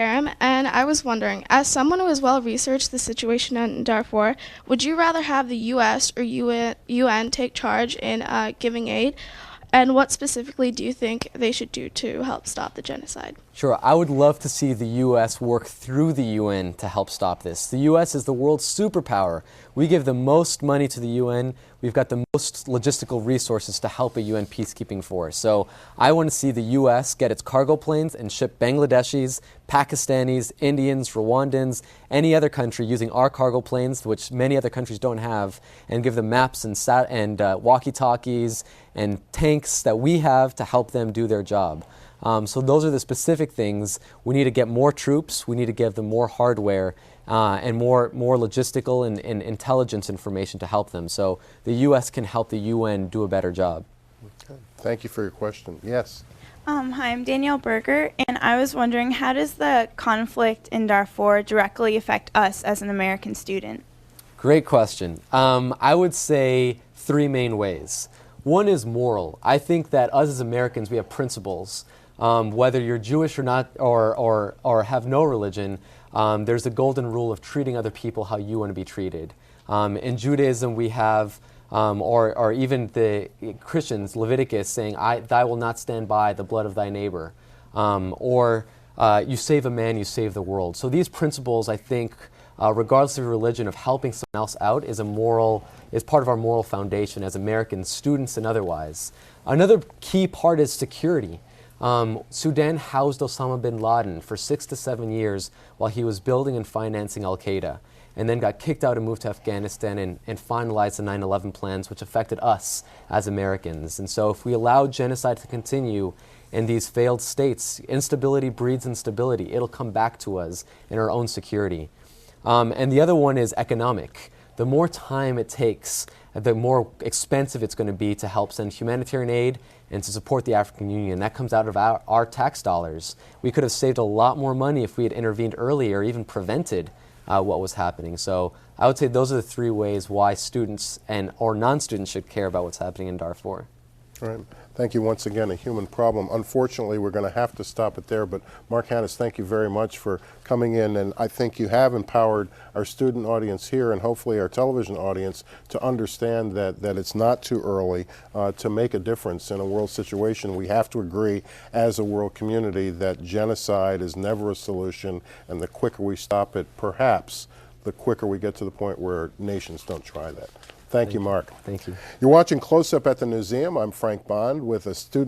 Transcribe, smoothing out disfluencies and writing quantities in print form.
Aram, and I was wondering, as someone who has well researched the situation in Darfur, would you rather have the U.S. or UN take charge in giving aid? And what specifically do you think they should do to help stop the genocide? Sure, I would love to see the U.S. work through the UN to help stop this. The U.S. is the world's superpower. We give the most money to the UN. We've got the most logistical resources to help a UN peacekeeping force. So I want to see the U.S. get its cargo planes and ship Bangladeshis, Pakistanis, Indians, Rwandans, any other country using our cargo planes, which many other countries don't have, and give them maps and walkie-talkies and tanks that we have to help them do their job. So those are the specific things. We need to get more troops. We need to give them more hardware and more logistical and intelligence information to help them. So the U.S. can help the UN do a better job. Okay. Thank you for your question. Yes. Hi, I'm Danielle Berger, and I was wondering, how does the conflict in Darfur directly affect us as an American student? Great question. I would say three main ways. One is moral. I think that us as Americans, we have principles. Whether you're Jewish or not, or have no religion, there's the golden rule of treating other people how you want to be treated. In Judaism, we have, or even the Christians, Leviticus saying, "Thou will not stand by the blood of thy neighbor," or you save a man, you save the world. So these principles, I think, regardless of religion, of helping someone else out is part of our moral foundation as American students and otherwise. Another key part is security. Sudan housed Osama bin Laden for 6 to 7 years while he was building and financing Al-Qaeda, and then got kicked out and moved to Afghanistan and finalized the 9/11 plans, which affected us as Americans. And so if we allow genocide to continue in these failed states, instability breeds instability. It'll come back to us in our own security. And the other one is economic. The more time it takes, the more expensive it's going to be to help send humanitarian aid and to support the African Union. That comes out of our tax dollars. We could have saved a lot more money if we had intervened earlier, even prevented what was happening. So I would say those are the three ways why students or non-students should care about what's happening in Darfur. All right. Thank you once again. A human problem. Unfortunately, we're going to have to stop it there, but Mark Hannes, thank you very much for coming in, and I think you have empowered our student audience here and hopefully our television audience to understand that it's not too early to make a difference in a world situation. We have to agree as a world community that genocide is never a solution, and the quicker we stop it, perhaps the quicker we get to the point where nations don't try that. Thank you, Mark. Thank you. You're watching Close Up at the Newseum. I'm Frank Bond with a student